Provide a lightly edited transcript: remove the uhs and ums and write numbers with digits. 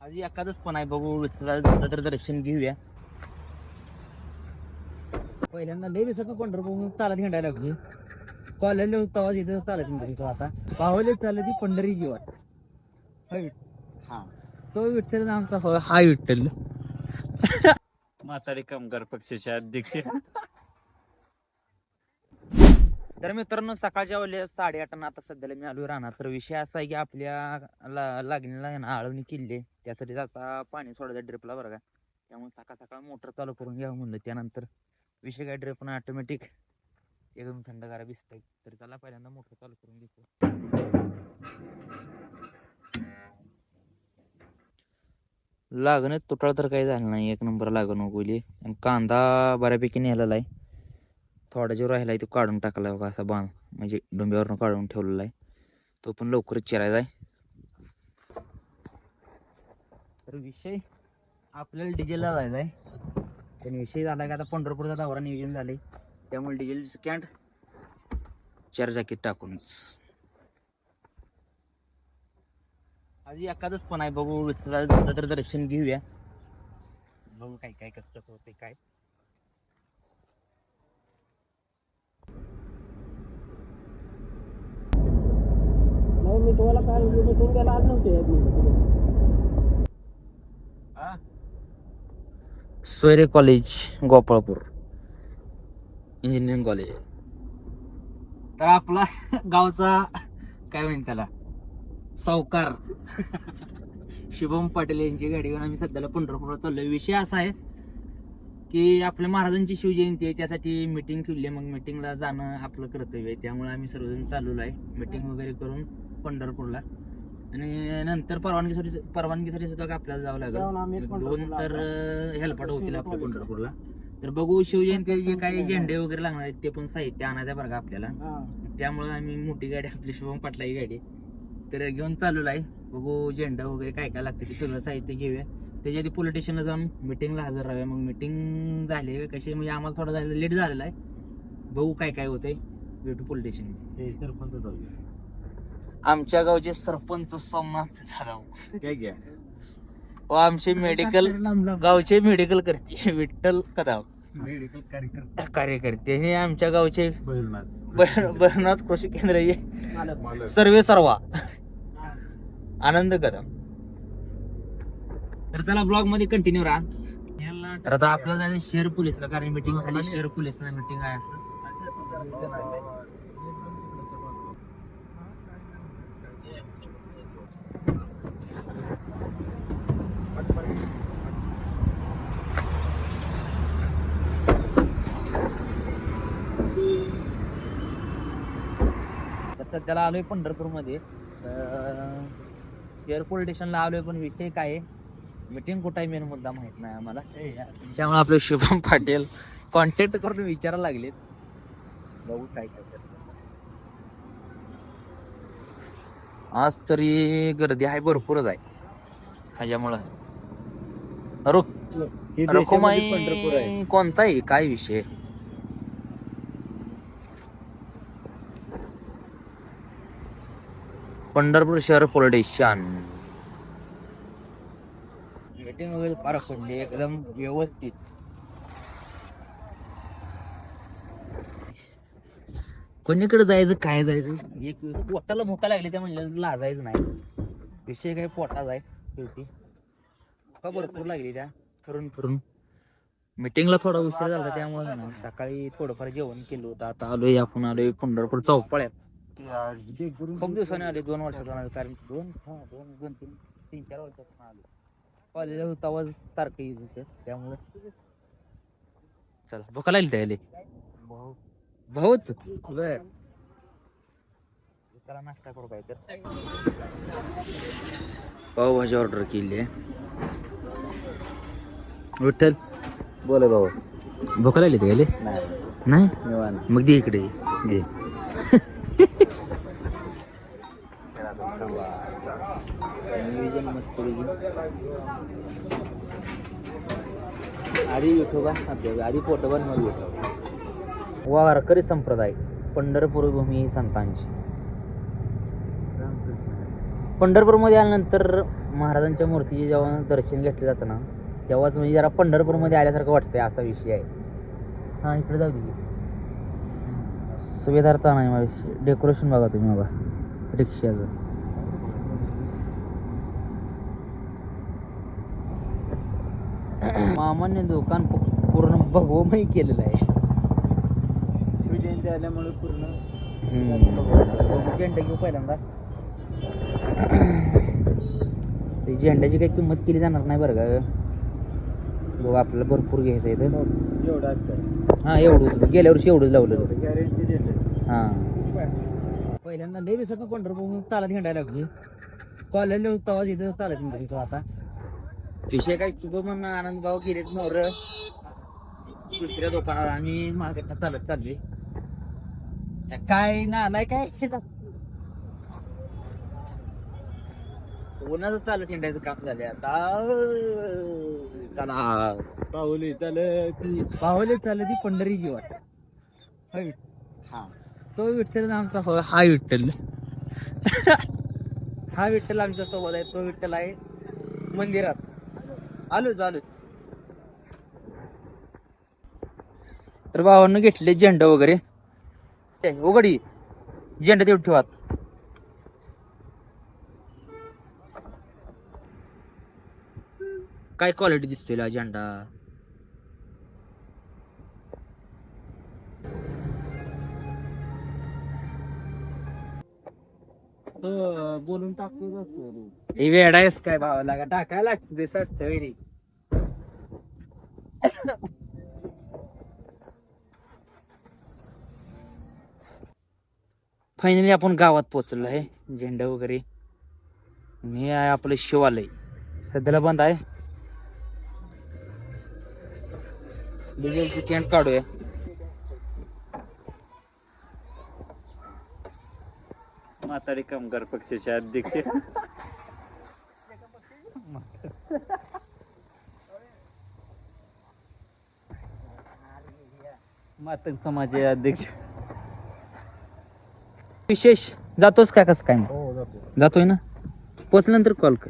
आज एखादच पण आहे, बघू विठ्ठलाचं तर दर्शन घेऊया. पहिल्यांदा लय दिवसात पंढरपूर चालत हिंडायला लागली. कॉलेजला होता इथं चालत हिंडायचं. आता पावले चालत ती पंढरीची वाट. हा, तो विठ्ठल आमचा हा विठ्ठल. म्हातारी कामगार पक्षाचे अध्यक्ष. तर मित्रांनो, सकाळच्या वेळेला 8:30 आता सध्याला मी आलो राहणार. तर विषय असा आहे की आपल्या लागणीला आहे ना आळवणी किल्ले, त्यासाठी आता पाणी सोडायचं ड्रिपला बरं का. त्यामुळे सकाळ सकाळ मोटर चालू करून घ्यावं म्हणलं. त्यानंतर विषय काय, ड्रिप ना ऑटोमॅटिक एकदम थंडगार भिजतंय. तर त्याला पहिल्यांदा मोटर चालू करून घेतो. लागण तुटाळ तर काही झालं नाही, एक नंबर लागण उगवली. आणि कांदा बऱ्यापैकी नेलेला आहे. थोडा जो राहिला आहे तो काढून टाकला बघा, असा बाण म्हणजे डोंब्यावरनं काढून ठेवलेला आहे. तो पण लवकरच चिरायचा आहे. तर विषय आपल्याला डिझेलला जायचा आहे. पण विषय झाला की आता पंढरपूरचा दौरा नियोजन झाले, त्यामुळे डिझेल स्कॅन्ड 4 चाकीत टाकूनच आज एखादच पण आहे. बघू विठ्ठलाचं तर दर्शन घेऊया. बघू काय काय कसं होते काय. मी तुम्हाला काय भेटून गेला आज नव्हते. सोयरे कॉलेज गोपाळपूर इंजिनिअरिंग कॉलेज. तर आपला गावचा काय म्हणतात त्याला सावकार शुभम पाटील यांची गाडी घेऊन आम्ही सध्याला पंढरपूरला चाललोय. विषय असा आहे की आपल्या महाराजांची शिवजयंती आहे, त्यासाठी मिटिंग ठेवली आहे. मग मिटिंगला जाणं आपलं कर्तव्य आहे, त्यामुळे आम्ही सर्वजण चाललेलो आहे मिटिंग वगैरे करून पंढरपूरला. आणि नंतर परवानगीसाठी सुद्धा आपल्याला जावं लागेल. 2 तर हेल्पाट होतील आपल्या पंढरपूरला. तर बघू शिवजयंती जे काही झेंडे वगैरे लागणार आहेत ते पण साहित्य आणायचं बरं का आपल्याला. त्यामुळे आम्ही मोठी गाडी, आपली शुभम पाटलाची गाडी तर घेऊन चाललेलो आहे. बघू झेंडा वगैरे काय काय लागतं ते सगळं साहित्य घेऊया. त्याच्या आधी पोलीस स्टेशनला जाऊन मिटिंगला हजर राहूया. मग मिटिंग झाली कशी, म्हणजे आम्हाला थोडं झालं लेट झालेला आहे. बघू काय काय होतंय. भेटू पोलीस स्टेशन. आमच्या गावचे सरपंच सोमनाथ झाला काय घ्या व आमचे मेडिकल गावचे मेडिकल करते विठ्ठल कदम मेडिकल कार्यकर्ते हे आमच्या गावचे कार्यक्रम बरनाथ कृषी केंद्र सर्वे सर्वा आनंद कदम. तर चला ब्लॉग मध्ये कंटिन्यू राहा. तर आता आपल्याला जायचं शहर पोलीसला, कारण मीटिंग झाली शहर पोलीसला मीटिंग आहे असं. सध्याला आलोय पंढरपूर मध्ये. शहर पोलीस स्टेशनला आलोय, पण विषय काय आहे, मीटिंग कुठं आहे मेन मुद्दा माहित नाही आम्हाला. त्यामुळे आपले शुभम पाटील कॉन्टॅक्ट करून विचारायला लागलेत. बघू काय करतात. आज तरी गर्दी आहे, भरपूरच आहे. ह्याच्यामुळं पंढरपूर आहे. कोणता आहे काय विषय. पंढरपूर शहर पोलीस स्टेशन मीटिंग वगैरे पार पडली एकदम व्यवस्थित. कोणीकडे जायचं काय जायचं, एक पोटाला भुका लागली त्या म्हणलं लाजायचं नाही. विषय काय पोटाचा आहे शेवटी. भुका भरपूर लागली त्या फिरून मीटिंगला थोडा उशीर झाला, त्यामुळे ना सकाळी थोडंफार जेवण केलं होतं. आता आलोय पंढरपूर चौपाळ्यात. खूप दिवसाने आले, 2 वर्षातून आले. कारण 3-4 वर्षातून आलो. कॉलेजला होता आवाज सारखं येत होतं, त्यामुळे चला भुका लागली त्याले बहुत चला नाश्ता करू काय तर. पावभाजी ऑर्डर केली आहे. विठ्ठल बोला भाऊ, भुका लागली त्याले नाही. मग दे इकडे घे. नियोजन मस्त आधी विठोबा आधी पोटोबा मग विठोबा. वारकरी संप्रदाय पंढरपूर भूमी संतांची. पंढरपूरमध्ये आल्यानंतर महाराजांच्या मूर्तीचे जेव्हा दर्शन घेतलं जातं ना तेव्हाच म्हणजे जरा पंढरपूरमध्ये आल्यासारखं वाटतंय असा विषय आहे. हां इकडे जाऊ दे सुभेदारचा नाही माझ्या डेकोरेशन बघा तुम्ही बघा रिक्षाचं. मामाने दुकान पूर्ण भगवमय केलेलं आहे. शिवजयंती आल्यामुळे पूर्ण झेंडा घेऊ पहिल्यांदा. ते झेंड्याची काही किंमत केली जाणार नाही बरं का. बघ आपल्याला भरपूर घ्यायचं आहे इथं. एवढं असतं हां एवढं होतं गेल्या वर्षी एवढंच लावलं होतं. गॅरेंटी देते. हां पहिल्यांदा लय दिवसात पंढरपूर चालत हिंडायला लागली. कॉलेजला तेव्हा इथं चालत हिंडायचो. आता विषय काय तुझं म्हणणं आनंद भाऊ गेलेत मोर दुसऱ्या दुकानात आणि मार्केटला चालत चालली काय ना आलाय काय कोणाचं चालत हिंडायचं काम झालंय आता. चला पाहुली चालत पावले चालत ती पंढरीची वाट. हा तो विठ्ठल आमचा हा विठ्ठल हा विठ्ठल आमच्या सोबत आहे. तो विठ्ठल आहे मंदिरात. आलोच तर भावानं घेतले झेंडा वगैरे उघडी झेंडा तेवढं ठेवा. काय क्वालिटी दिसतोय हा झेंडा. बोलून टाकतो. हे वेडा आहेस काय भावाला का टाकायला लागते सस्त वेळी. फायनली आपण गावात पोहोचलो आहे. झेंडा वगैरे हे आहे आपलं शिवालय. सध्याला बंद आहे. डिझेलची कॅन काढूया. म्हातारी कामगार पक्षाचे अध्यक्ष मातंग समाजाचे अध्यक्ष. विशेष जातोस का कसं काय मग? हो जातो. जातोय ना पोचल्यानंतर कॉल कर.